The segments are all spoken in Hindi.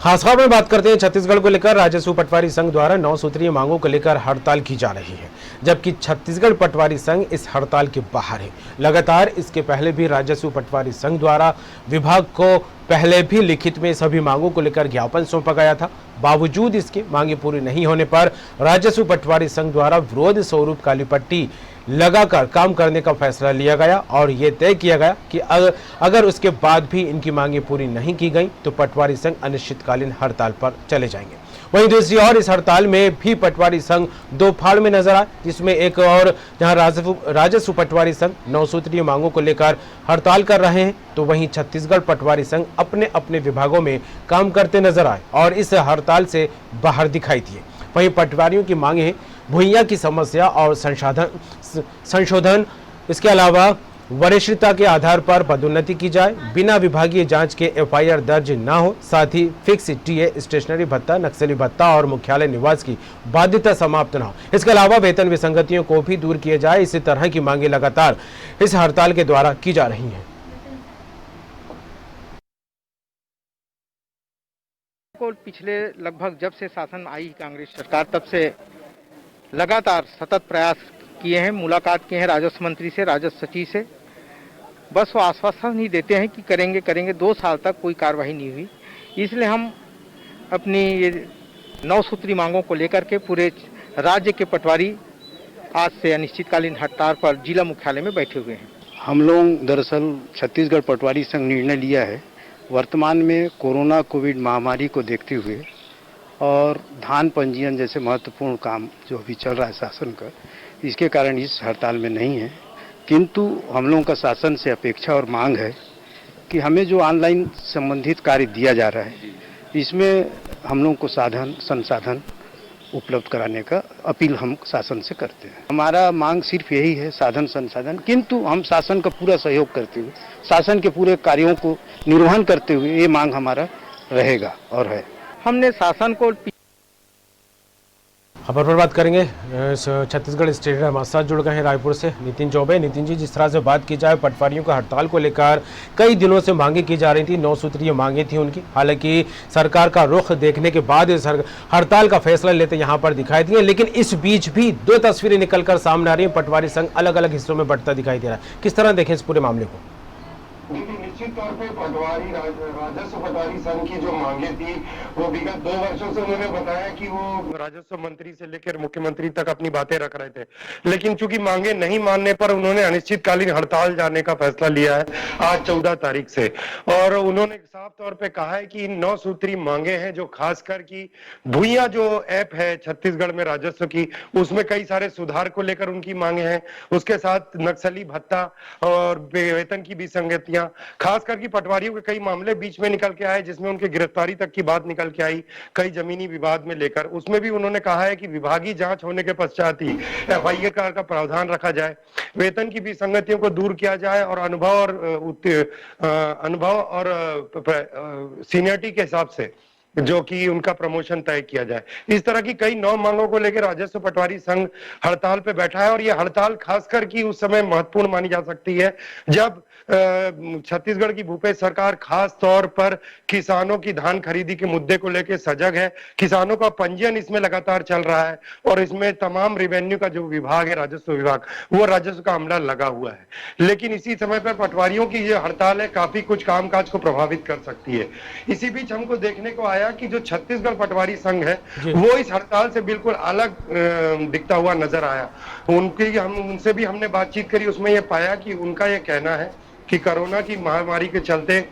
खास खबर में बात करते हैं छत्तीसगढ़ को लेकर राजस्व पटवारी संघ द्वारा 9 सूत्रीय मांगों को लेकर हड़ताल की जा रही है, जबकि छत्तीसगढ़ पटवारी संघ इस हड़ताल के बाहर है। लगातार इसके पहले भी राजस्व पटवारी संघ द्वारा विभाग को पहले भी लिखित में सभी मांगों को लेकर ज्ञापन सौंपा गया था। बावजूद इसके मांगे पूरी नहीं होने पर राजस्व पटवारी संघ द्वारा विरोध स्वरूप काली पट्टी लगाकर काम करने का फैसला लिया गया और ये तय किया गया कि अगर उसके बाद भी इनकी मांगे पूरी नहीं की गई तो पटवारी संघ अनिश्चितकालीन हड़ताल पर चले जाएंगे। वहीं दूसरी ओर इस हड़ताल में भी पटवारी संघ दो फाड़ में नजर आए, जिसमें एक और जहां राजस्व पटवारी संघ 9 सूत्रीय मांगों को लेकर हड़ताल कर रहे हैं, तो वहीं छत्तीसगढ़ पटवारी संघ अपने अपने विभागों में काम करते नजर आए और इस हड़ताल से बाहर दिखाई दिए। वहीं पटवारियों की मांगे भूइयां की समस्या और संशोधन, इसके अलावा वरिष्ठता के आधार पर पदोन्नति की जाए, बिना विभागीय जांच के एफआईआर दर्ज न हो, साथ ही फिक्स टीए, स्टेशनरी भत्ता, नक्सली भत्ता और मुख्यालय निवास की बाध्यता समाप्त न हो। इसके अलावा वेतन विसंगतियों को भी दूर किया जाए। इसी तरह की मांगे लगातार इस हड़ताल के द्वारा की जा रही हैं। पिछले लगभग जब से शासन आई कांग्रेस सरकार तब से लगातार सतत प्रयास किए हैं, मुलाकात किए हैं राजस्व मंत्री से, राजस्व सचिव से। बस वो आश्वासन ही देते हैं कि करेंगे करेंगे। 2 साल तक कोई कार्रवाई नहीं हुई। इसलिए हम अपनी ये 9 सूत्री मांगों को लेकर के पूरे राज्य के पटवारी आज से अनिश्चितकालीन हड़ताल पर जिला मुख्यालय में बैठे हुए हैं। हम लोग दरअसल छत्तीसगढ़ पटवारी संघ निर्णय लिया है, वर्तमान में कोरोना कोविड महामारी को देखते हुए और धान पंजीयन जैसे महत्वपूर्ण काम जो अभी चल रहा है शासन का, इसके कारण इस हड़ताल में नहीं है। किंतु हम लोगों का शासन से अपेक्षा और मांग है कि हमें जो ऑनलाइन संबंधित कार्य दिया जा रहा है, इसमें हम लोगों को संसाधन उपलब्ध कराने का अपील हम शासन से करते हैं। हमारा मांग सिर्फ यही है, साधन संसाधन। किंतु हम शासन का पूरा सहयोग करते हुए, शासन के पूरे कार्यों को निर्वहन करते हुए ये मांग हमारा रहेगा और है। हमने शासन को खबर पर बात करेंगे। छत्तीसगढ़ स्टेट हमारे साथ जुड़ गए हैं रायपुर से नितिन चौबे। नितिन जी, जिस तरह से बात की जाए पटवारियों का हड़ताल को लेकर कई दिनों से मांगे की जा रही थी, 9 सूत्रीय मांगे थी उनकी। हालांकि सरकार का रुख देखने के बाद हड़ताल का फैसला लेते यहाँ पर दिखाई दिए, लेकिन इस बीच भी 2 तस्वीरें निकलकर सामने आ रही है। पटवारी संघ अलग अलग हिस्सों में बढ़ता दिखाई दे रहा है। किस तरह देखें इस पूरे मामले को? देखिए, निश्चित तौर पे राजस्व पटवारी संघ की जो मांगे थी वो विगत 2 वर्षों से उन्होंने बताया कि वो राजस्व मंत्री से लेकर मुख्यमंत्री तक अपनी बातें रख रहे थे, लेकिन चूंकि मांगे नहीं मानने पर उन्होंने अनिश्चितकालीन हड़ताल जाने का फैसला लिया है आज 14 तारीख से। और उन्होंने साफ तौर पे कहा है कि 9 सूत्री मांगे हैं, जो खासकर की भूइयां जो ऐप है छत्तीसगढ़ में राजस्व की, उसमें कई सारे सुधार को लेकर उनकी मांगे हैं। उसके साथ नक्सली भत्ता और वेतन की विसंगतियां, खास करके पटवारियों के कई मामले बीच में निकल के आए, जिसमें उनके गिरफ्तारी तक की बात निकल के आई, कई जमीनी विवाद में लेकर। उसमें भी उन्होंने कहा है कि विभागीय जांच होने के पश्चात ही एफआईआर का प्रावधान रखा जाए, वेतन की विसंगतियों को दूर किया जाए और अनुभव और सीनियरिटी के हिसाब से जो कि उनका प्रमोशन तय किया जाए। इस तरह की कई 9 मांगों को लेकर राजस्व पटवारी संघ हड़ताल पे बैठा है और यह हड़ताल खासकर की उस समय महत्वपूर्ण मानी जा सकती है जब छत्तीसगढ़ की भूपेश सरकार खास तौर पर किसानों की धान खरीदी के मुद्दे को लेकर सजग है। किसानों का पंजीयन इसमें लगातार चल रहा है और इसमें तमाम रेवेन्यू का जो विभाग है, राजस्व विभाग, वो राजस्व का अमला लगा हुआ है। लेकिन इसी समय पर पटवारियों की जो हड़ताल है काफी कुछ कामकाज को प्रभावित कर सकती है। इसी बीच हमको देखने को आया कि जो छत्तीसगढ़ पटवारी संघ है वो इस हड़ताल से बिल्कुल अलग दिखता हुआ नजर आया। उनसे भी हमने बातचीत करी, उसमें यह पाया कि उनका यह कहना है कि कोरोना की महामारी के चलते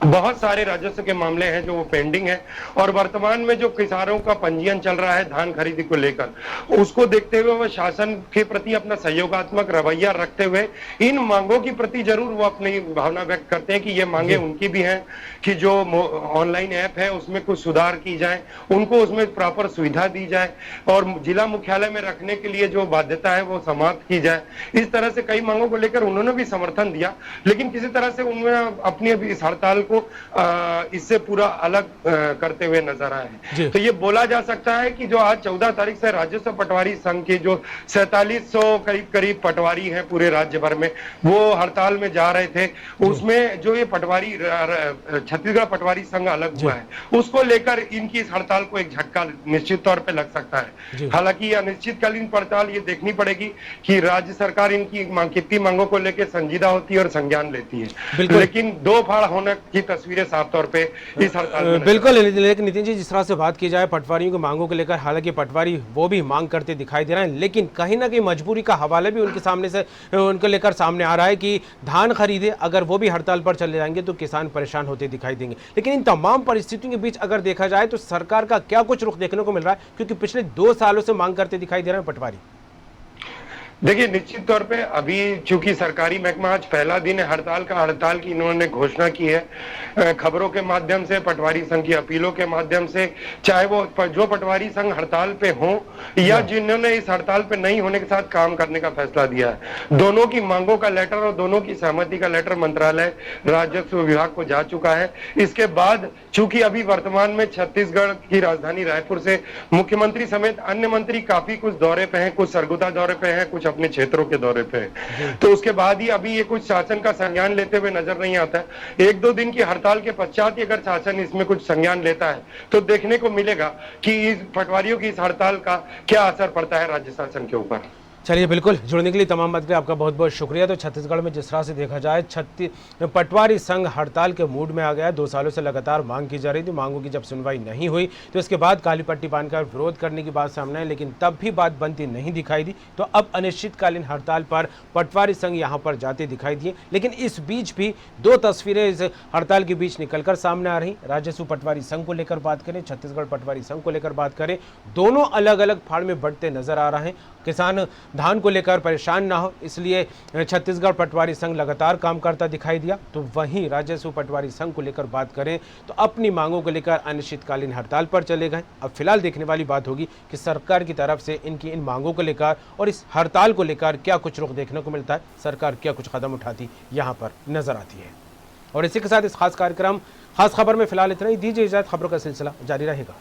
बहुत सारे राजस्व के मामले हैं जो वो पेंडिंग है और वर्तमान में जो किसानों का पंजीयन चल रहा है धान खरीदी को लेकर, उसको देखते हुए वो शासन के प्रति अपना सहयोगात्मक रवैया रखते हुए इन मांगों की प्रति जरूर वो अपनी भावना व्यक्त करते हैं कि ये मांगे उनकी भी हैं कि जो ऑनलाइन ऐप है उसमें कुछ सुधार की जाए, उनको उसमें प्रॉपर सुविधा दी जाए और जिला मुख्यालय में रखने के लिए जो बाध्यता है वो समाप्त की जाए। इस तरह से कई मांगों को लेकर उन्होंने भी समर्थन दिया, लेकिन किसी तरह से उन्होंने अपनी इस हड़ताल को इससे पूरा अलग करते हुए नजर आए हैं। तो ये बोला जा सकता है कि जो आज 14 तारीख से राजस्व पटवारी संघ के जो 4700 करीब पटवारी हैं पूरे राज्य भर में, वो हड़ताल में जा रहे थे, उसमें जो ये पटवारी छत्तीसगढ़ पटवारी संघ अलग हुआ है, उसको लेकर इनकी इस हड़ताल को एक झटका निश्चित तौर पे लग सकता है। हालांकि यह अनिश्चितकालीन हड़ताल ये देखनी पड़ेगी कि राज्य सरकार इनकी कितनी मांगों को लेकर संजीदा होती है और संज्ञान लेती है, लेकिन दो फाड़ होने की तस्वीरें साफ तौर पे इस हड़ताल में बिल्कुल। लेकिन नितिन जी, जिस तरह से बात की जाए पटवारियों की मांगों को लेकर, हालांकि पटवारी वो भी मांग करते दिखाई दे रहे हैं, लेकिन कहीं ना कहीं मजबूरी का हवाला भी उनके सामने से उनको लेकर सामने आ रहा है कि धान खरीदे अगर वो भी हड़ताल पर चले जाएंगे तो किसान परेशान होते दिखाई देंगे। लेकिन इन तमाम परिस्थितियों के बीच अगर देखा जाए तो सरकार का क्या कुछ रुख देखने को मिल रहा है, क्योंकि पिछले 2 सालों से मांग करते दिखाई दे रहे हैं पटवारी? देखिए, निश्चित तौर पे अभी चूंकि सरकारी महकमा आज पहला दिन है हड़ताल का, हड़ताल की इन्होंने घोषणा की है खबरों के माध्यम से, पटवारी संघ की अपीलों के माध्यम से, चाहे वो जो पटवारी संघ हड़ताल पे हो या जिन्होंने इस हड़ताल पे नहीं होने के साथ काम करने का फैसला दिया है, दोनों की मांगों का लेटर और दोनों की सहमति का लेटर मंत्रालय राजस्व विभाग को जा चुका है। इसके बाद चूंकि अभी वर्तमान में छत्तीसगढ़ की राजधानी रायपुर से मुख्यमंत्री समेत अन्य मंत्री काफी कुछ दौरे पे हैं, कुछ सरगुजा दौरे पे हैं, कुछ अपने क्षेत्रों के दौरे पे है, तो उसके बाद ही अभी ये कुछ शासन का संज्ञान लेते हुए नजर नहीं आता है। 1-2 दिन की हड़ताल के पश्चात ही अगर शासन इसमें कुछ संज्ञान लेता है तो देखने को मिलेगा कि इस पटवारियों की इस हड़ताल का क्या असर पड़ता है राज्य शासन के ऊपर। चलिए, बिल्कुल जुड़ने के लिए तमाम बात के लिए आपका बहुत बहुत शुक्रिया। तो छत्तीसगढ़ में जिस तरह से देखा जाए पटवारी संघ हड़ताल के मूड में आ गया। 2 सालों से लगातार मांग की जा रही थी, मांगों की जब सुनवाई नहीं हुई तो इसके बाद काली पट्टी बांधकर विरोध करने की बात सामने आई, लेकिन तब भी बात बनती नहीं दिखाई दी। तो अब अनिश्चितकालीन हड़ताल पर पटवारी संघ यहाँ पर जाते दिखाई दिए, लेकिन इस बीच भी 2 तस्वीरें इस हड़ताल के बीच निकलकर सामने आ रही। राजस्व पटवारी संघ को लेकर बात करें, छत्तीसगढ़ पटवारी संघ को लेकर बात करें, दोनों अलग अलग फाड़ में बढ़ते नजर आ रहे हैं। किसान धान को लेकर परेशान ना हो इसलिए छत्तीसगढ़ पटवारी संघ लगातार काम करता दिखाई दिया। तो वहीं राजस्व पटवारी संघ को लेकर बात करें तो अपनी मांगों को लेकर अनिश्चितकालीन हड़ताल पर चले गए। अब फिलहाल देखने वाली बात होगी कि सरकार की तरफ से इनकी इन मांगों को लेकर और इस हड़ताल को लेकर क्या कुछ रुख देखने को मिलता है, सरकार क्या कुछ कदम उठाती यहाँ पर नजर आती है। और इसी के साथ इस खास कार्यक्रम खास खबर में फिलहाल इतना ही। दीजिए इजाजत, खबरों का सिलसिला जारी रहेगा।